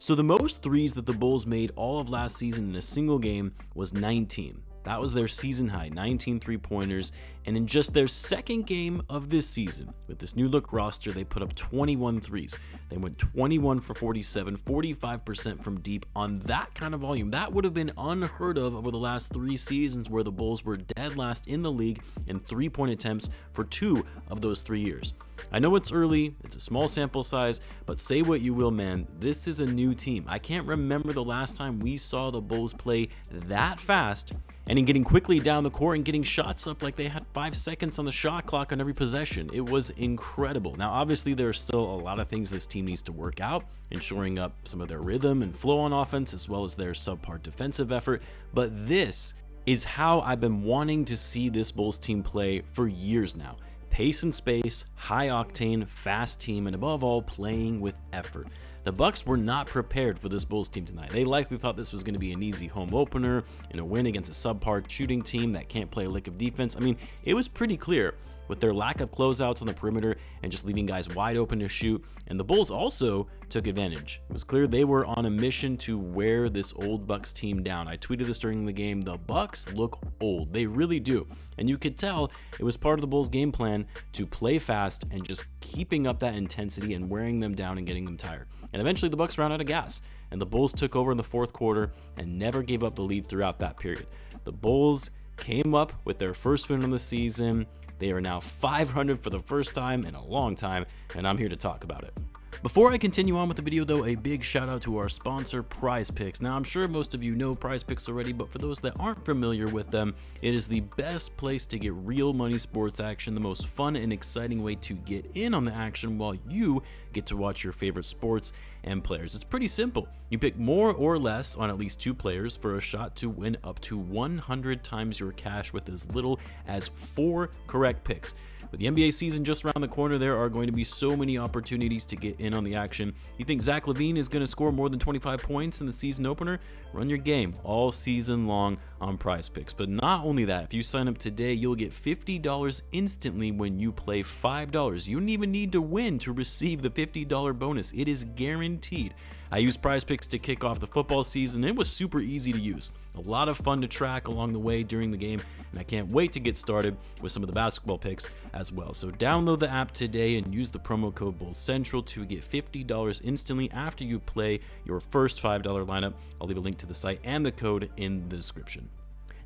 So the most threes that the Bulls made all of last season in a single game was 19. That was their season high, 19 three-pointers, and in just their second game of this season, with this new look roster, they put up 21 threes. They went 21 for 47, 45% from deep on that kind of volume. That would have been unheard of over the last 3 seasons, where the Bulls were dead last in the league in three-point attempts for 2 of those 3 years. I know it's early, it's a small sample size, but say what you will, man, this is a new team. I can't remember the last time we saw the Bulls play that fast, and in getting quickly down the court and getting shots up like they had 5 seconds on the shot clock on every possession. It was incredible. Now, obviously, there are still a lot of things this team needs to work out, ensuring up some of their rhythm and flow on offense, as well as their subpar defensive effort, but this is how I've been wanting to see this Bulls team play for years now. Pace and space, high octane, fast team, and above all, playing with effort. The Bucks were not prepared for this Bulls team tonight. They likely thought this was going to be an easy home opener and a win against a subpar shooting team that can't play a lick of defense. I mean, it was pretty clear with their lack of closeouts on the perimeter and just leaving guys wide open to shoot. And the Bulls also took advantage. It was clear they were on a mission to wear this old Bucks team down. I tweeted this during the game. The Bucks look old. They really do. And you could tell it was part of the Bulls game plan to play fast and just keeping up that intensity and wearing them down and getting them tired. And eventually the Bucks ran out of gas, and the Bulls took over in the fourth quarter and never gave up the lead throughout that period. The Bulls came up with their first win of the season. They are now 500 for the first time in a long time, and I'm here to talk about it. Before I continue on with the video though, a big shout out to our sponsor, Prize Picks. Now, I'm sure most of you know Prize Picks already, but for those that aren't familiar with them, it is the best place to get real money sports action, the most fun and exciting way to get in on the action while you get to watch your favorite sports and players. It's pretty simple. You pick more or less on at least 2 players for a shot to win up to 100 times your cash with as little as 4 correct picks. With the NBA season just around the corner, there are going to be so many opportunities to get in on the action. You think Zach LaVine is going to score more than 25 points in the season opener? Run your game all season long on Prize Picks. But not only that, if you sign up today, you'll get $50 instantly when you play $5. You don't even need to win to receive the $50 bonus. It is guaranteed. I used Prize Picks to kick off the football season. It was super easy to use. A lot of fun to track along the way during the game, and I can't wait to get started with some of the basketball picks as well. So download the app today and use the promo code BULLCENTRAL to get $50 instantly after you play your first $5 lineup. I'll leave a link to the site and the code in the description.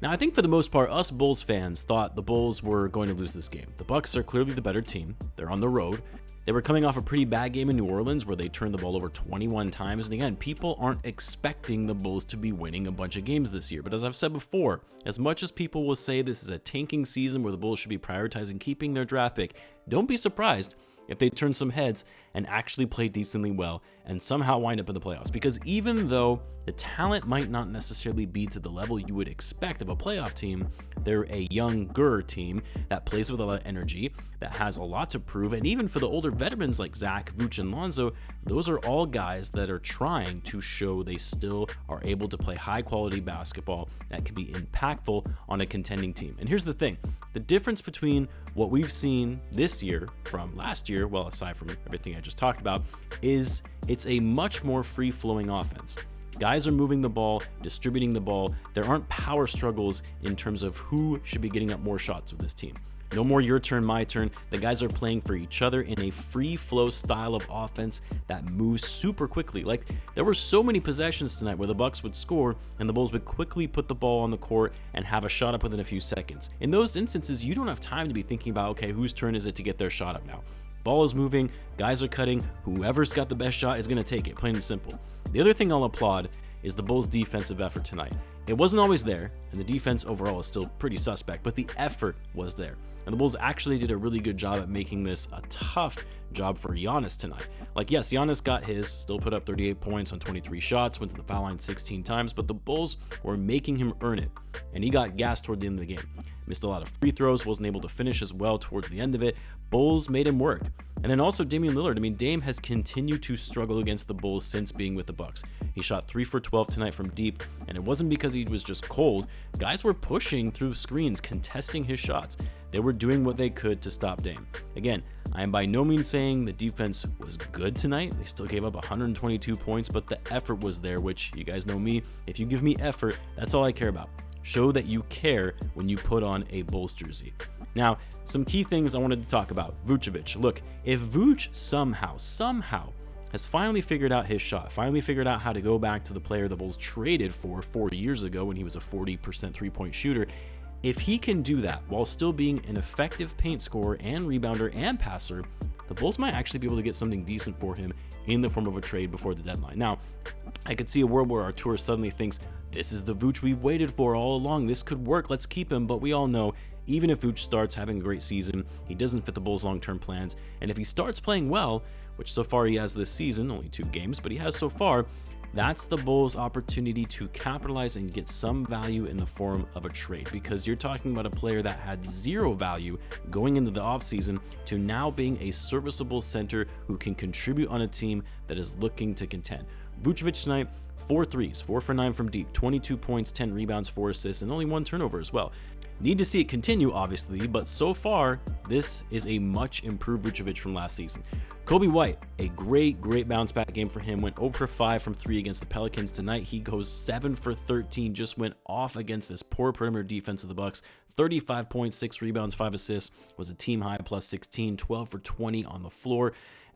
Now, I think for the most part, us Bulls fans thought the Bulls were going to lose this game. The Bucks are clearly the better team. They're on the road. They were coming off a pretty bad game in New Orleans where they turned the ball over 21 times. And again, people aren't expecting the Bulls to be winning a bunch of games this year. But as I've said before, as much as people will say this is a tanking season where the Bulls should be prioritizing keeping their draft pick, don't be surprised if they turn some heads and actually play decently well and somehow wind up in the playoffs. Because even though the talent might not necessarily be to the level you would expect of a playoff team, they're a younger team that plays with a lot of energy, that has a lot to prove. And even for the older veterans like Zach, Vucevic, and Lonzo, those are all guys that are trying to show they still are able to play high quality basketball that can be impactful on a contending team. And here's the thing, the difference between what we've seen this year from last year, well, aside from everything I just talked about, is it's a much more free-flowing offense. Guys are moving the ball, distributing the ball. There aren't power struggles in terms of who should be getting up more shots with this team. No more your turn, my turn. The guys are playing for each other in a free flow style of offense that moves super quickly. Like, there were so many possessions tonight where the Bucks would score and the Bulls would quickly put the ball on the court and have a shot up within a few seconds. In those instances, you don't have time to be thinking about, okay, whose turn is it to get their shot up now? Ball is moving, guys are cutting, whoever's got the best shot is going to take it, plain and simple. The other thing I'll applaud is the Bulls' defensive effort tonight. It wasn't always there, and the defense overall is still pretty suspect, but the effort was there. And the Bulls actually did a really good job at making this a tough job for Giannis tonight. Like, yes, Giannis got his, still put up 38 points on 23 shots, went to the foul line 16 times, but the Bulls were making him earn it, and he got gassed toward the end of the game. Missed a lot of free throws, wasn't able to finish as well towards the end of it. Bulls made him work. And then also Damian Lillard. I mean, Dame has continued to struggle against the Bulls since being with the Bucks. He shot 3 for 12 tonight from deep, and it wasn't because he was just cold. Guys were pushing through screens, contesting his shots. They were doing what they could to stop Dame. Again, I am by no means saying the defense was good tonight. They still gave up 122 points, but the effort was there, which you guys know me. If you give me effort, that's all I care about. Show that you care when you put on a Bulls jersey. Now, some key things I wanted to talk about. Vucevic. Look, if Vuce somehow has finally figured out his shot, finally figured out how to go back to the player the Bulls traded for 4 years ago when he was a 40% three-point shooter, if he can do that while still being an effective paint scorer and rebounder and passer, the Bulls might actually be able to get something decent for him in the form of a trade before the deadline. Now, I could see a world where Artur suddenly thinks, this is the Vuce we've waited for all along, this could work, let's keep him, but we all know, even if Vuce starts having a great season, he doesn't fit the Bulls' long-term plans, and if he starts playing well, which so far he has this season, only 2 games, but he has so far, that's the Bulls' opportunity to capitalize and get some value in the form of a trade, because you're talking about a player that had 0 value going into the offseason to now being a serviceable center who can contribute on a team that is looking to contend. Vucevic tonight, 4 threes, 4 for 9 from deep, 22 points, 10 rebounds, 4 assists, and only 1 turnover as well. Need to see it continue, obviously, but so far, this is a much improved Vucevic from last season. Coby White, a great bounce back game for him, went 0 for 5 from 3 against the Pelicans tonight. He goes 7 for 13, just went off against this poor perimeter defense of the Bucks. 35 points, 6 rebounds, 5 assists, was a team high, plus 16, 12 for 20 on the floor.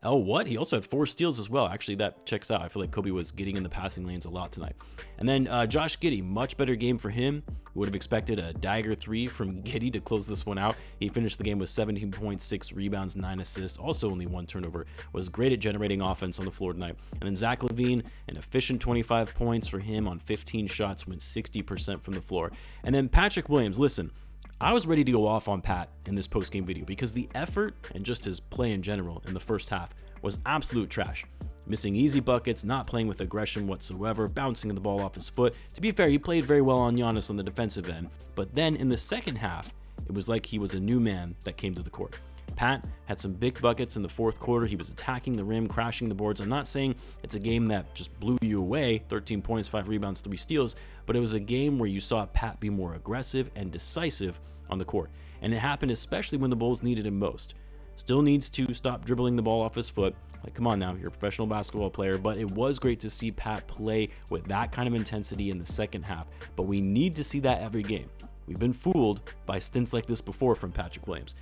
Oh, what? He also had 4 steals as well. Actually, that checks out. I feel like Coby was getting in the passing lanes a lot tonight. And then Josh Giddey, much better game for him. Would have expected a dagger 3 from Giddy to close this one out. He finished the game with 17 points, 6 rebounds, 9 assists, also only 1 turnover. Was great at generating offense on the floor tonight. And then Zach LaVine, an efficient 25 points for him on 15 shots, went 60% from the floor. And then Patrick Williams, listen, I was ready to go off on Pat in this post-game video because the effort and just his play in general in the first half was absolute trash. Missing easy buckets, not playing with aggression whatsoever, bouncing the ball off his foot. To be fair, he played very well on Giannis on the defensive end, but then in the second half, it was like he was a new man that came to the court. Pat had some big buckets in the fourth quarter. He was attacking the rim, crashing the boards. I'm not saying it's a game that just blew you away, 13 points, 5 rebounds, 3 steals, but it was a game where you saw Pat be more aggressive and decisive on the court. And it happened especially when the Bulls needed him most. Still needs to stop dribbling the ball off his foot. Like, come on now, you're a professional basketball player, but it was great to see Pat play with that kind of intensity in the second half. But we need to see that every game. We've been fooled by stints like this before from Patrick Williams.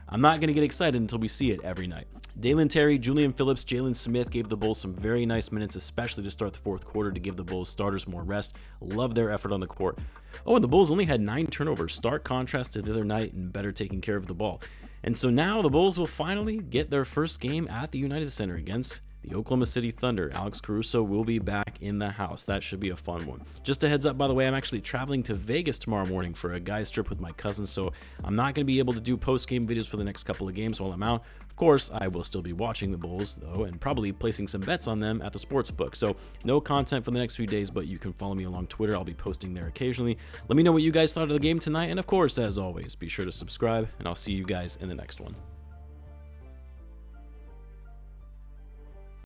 I'm not going to get excited until we see it every night. Dalen Terry, Julian Phillips, Jalen Smith gave the Bulls some very nice minutes, especially to start the fourth quarter to give the Bulls starters more rest. Love their effort on the court. Oh, and the Bulls only had 9 turnovers, stark contrast to the other night and better taking care of the ball. And so now the Bulls will finally get their first game at the United Center against the Oklahoma City Thunder. Alex Caruso will be back in the house. That should be a fun one. Just a heads up, by the way, I'm actually traveling to Vegas tomorrow morning for a guys trip with my cousin, so I'm not going to be able to do post-game videos for the next couple of games while I'm out. Of course, I will still be watching the Bulls, though, and probably placing some bets on them at the sports book. So no content for the next few days, but you can follow me along Twitter. I'll be posting there occasionally. Let me know what you guys thought of the game tonight, and of course, as always, be sure to subscribe, and I'll see you guys in the next one.